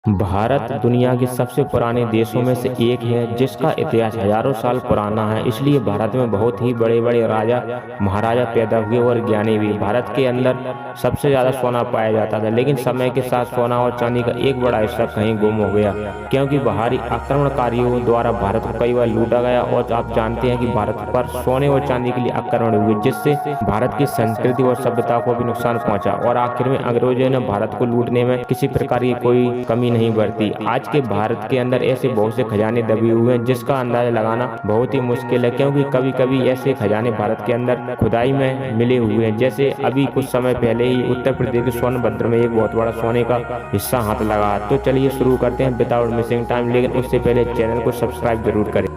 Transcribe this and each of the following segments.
भारत दुनिया के सबसे पुराने देशों में से एक है, जिसका इतिहास हजारों साल पुराना है। इसलिए भारत में बहुत ही बड़े बड़े राजा महाराजा पैदा हुए और ज्ञानी भी। भारत के अंदर सबसे ज़्यादा सोना पाया जाता था, लेकिन समय के साथ सोना और चांदी का एक बड़ा हिस्सा कहीं गुम हो गया, क्योंकि बाहरी आक्रमणकारियों द्वारा भारत को कई बार लूटा गया। और आप जानते हैं कि भारत पर सोने और चांदी के लिए आक्रमण हुए, जिससे भारत की संस्कृति और सभ्यता को भी नुकसान पहुंचा। और आखिर में अंग्रेजों ने भारत को लूटने में किसी प्रकार की कोई कमी नहीं बरती। आज के भारत के अंदर ऐसे बहुत से खजाने दबे हुए हैं, जिसका अंदाजा लगाना बहुत ही मुश्किल है, क्योंकि कभी कभी ऐसे खजाने भारत के अंदर खुदाई में मिले हुए हैं। जैसे अभी कुछ समय पहले ही उत्तर प्रदेश के सोनभद्र में एक बहुत बड़ा सोने का हिस्सा हाथ लगा। तो चलिए शुरू करते हैं विदाउट मिसिंग टाइम, लेकिन उससे पहले चैनल को सब्सक्राइब जरूर करें।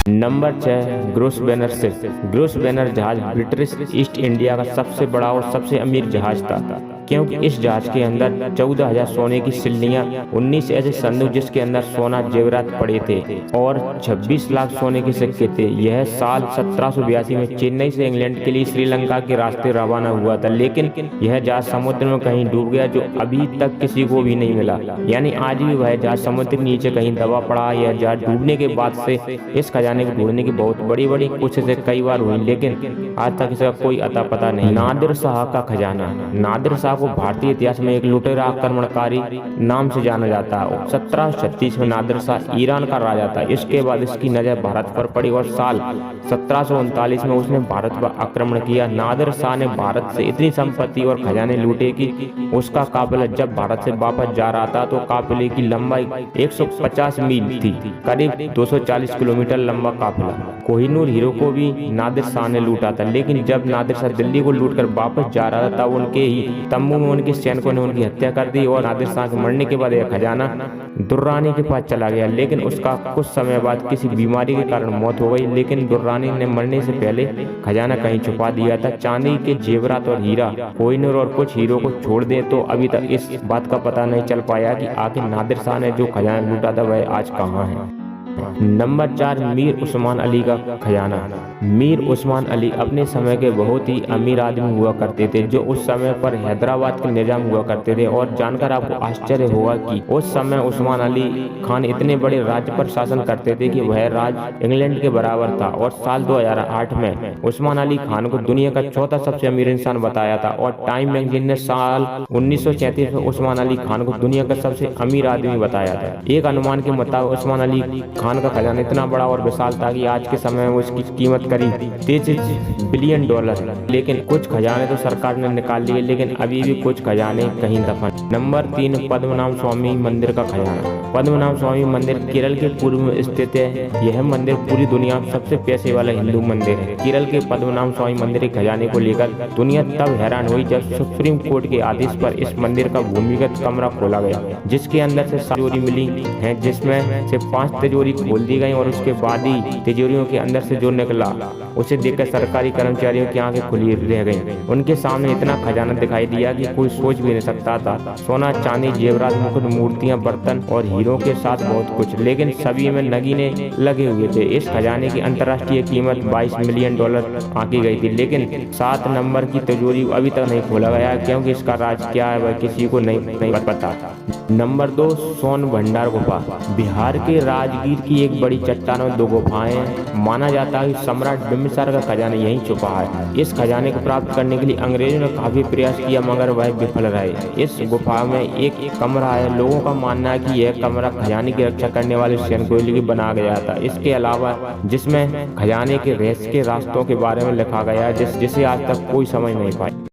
Number 6, Bruce banner ship. Bruce banner जहाज ब्रिटिश ईस्ट इंडिया का सबसे बड़ा और सबसे अमीर जहाज था, क्योंकि इस जहाज के अंदर 14,000 सोने की सिल्लियां, 19 ऐसे संदूक जिसके अंदर सोना जेवरात पड़े थे और 26 लाख सोने के सिक्के थे। यह साल 1782 में चेन्नई से इंग्लैंड के लिए श्रीलंका के रास्ते रवाना हुआ था, लेकिन यह जहाज समुद्र में कहीं डूब गया, जो अभी तक किसी को भी नहीं मिला। यानी आज भी वह जहाज समुद्र के नीचे कहीं दबा पड़ा। यह जहाज डूबने के बाद से इस खजाने को ढूंढने की बहुत बड़ी बड़ी कोशिशें कई बार हुई, लेकिन आज तक इसका कोई अता पता नहीं। नादिर शाह का खजाना। नादिर शाह को भारतीय इतिहास में एक लुटेरा आक्रमणकारी नाम से जाना जाता है। 1736 में नादिर शाह ईरान का राजा था। इसके बाद इसकी नजर भारत पर पड़ी और साल 1739 में उसने भारत पर आक्रमण किया। नादिर शाह ने भारत से इतनी संपत्ति और खजाने लूटे कि उसका काफिला जब भारत से वापस जा रहा था तो काफिले की लंबाई 150 मील थी, करीब 240 किलोमीटर लंबा काफिला। कोहिनूर हीरो को भी नादिर शाह ने लूटा था, लेकिन जब नादिर शाह दिल्ली को लूटकर वापस जा रहा था, उनके ही तंबू में उनके सैनिकों ने उनकी हत्या कर दी। और नादिर शाह के मरने के बाद यह खजाना दुर्रानी के पास चला गया, लेकिन उसका कुछ समय बाद किसी बीमारी के कारण मौत हो गई। लेकिन दुर्रानी ने मरने से पहले खजाना कहीं छुपा दिया था। चांदी के जेवरात और हीरा, कोहिनूर और कुछ हीरो को छोड़ दे तो अभी तक इस बात का पता नहीं चल पाया कि आखिर नादिर शाह ने जो खजाना लूटा था वह आज कहाँ है। नंबर 4, मीर उस्मान अली का खजाना। मीर उस्मान अली अपने समय के बहुत ही अमीर आदमी हुआ करते थे, जो उस समय पर हैदराबाद के निजाम हुआ करते थे। और जानकर आपको आश्चर्य होगा कि उस समय उस्मान अली खान इतने बड़े राज्य पर शासन करते थे कि वह राज्य इंग्लैंड के बराबर था। और साल 2008 में उस्मान अली खान को दुनिया का चौथा सबसे अमीर इंसान बताया था। और टाइम मैगजीन ने साल 1937 में उस्मान अली खान को दुनिया का सबसे अमीर आदमी बताया था। एक अनुमान के मुताबिक उस्मान अली खान का खजाना इतना बड़ा और विशाल था कि आज के समय में उसकी कीमत करीब 33 बिलियन डॉलर। लेकिन कुछ खजाने तो सरकार ने निकाल लिए, लेकिन अभी भी कुछ खजाने कहीं दफन। नंबर 3, पद्मनाभ स्वामी मंदिर का खजाना। पद्मनाभ स्वामी मंदिर केरल के पूर्व में स्थित है। यह मंदिर पूरी दुनिया में सबसे पैसे वाला हिंदू मंदिर है। केरल के पद्मनाभ स्वामी मंदिर के खजाने को लेकर दुनिया तब हैरान हुई जब सुप्रीम कोर्ट के आदेश पर इस मंदिर का भूमिगत कमरा खोला गया, जिसके अंदर से तिजोरी मिली है, जिसमें से 5 तिजोरी खोल दी गई। और उसके बाद ही तिजोरियों के अंदर से जो निकला उसे देखकर सरकारी कर्मचारियों की आंखें खुली रह गईं। उनके सामने इतना खजाना दिखाई दिया कि कोई सोच भी नहीं सकता था। सोना, चांदी, जेवरात, मुकुट, मूर्तियां, बर्तन और हीरों के साथ बहुत कुछ, लेकिन सभी में नगीने लगे हुए थे। इस खजाने की अंतर्राष्ट्रीय कीमत 22 मिलियन डॉलर आंकी गई थी, लेकिन 7 नंबर की तिजोरी अभी तक नहीं खोला गया, क्योंकि इसका राज क्या है वह किसी को नहीं पता। नंबर 2, सोन भंडार गुफा। बिहार के राजगीर की एक बड़ी चट्टान में 2 गुफाएं हैं। माना जाता है कि सम्राट बिम्बिसार का खजाना यहीं छुपा है। इस खजाने को प्राप्त करने के लिए अंग्रेजों ने काफी प्रयास किया, मगर वह विफल रहे। इस गुफा में एक कमरा है। लोगों का मानना है कि यह कमरा खजाने की रक्षा करने वाले सैनिकों के लिए बनाया गया था। इसके अलावा जिसमें खजाने के रहस्य के रास्तों के बारे में लिखा गया है, जिसे आज तक कोई समझ नहीं पाया।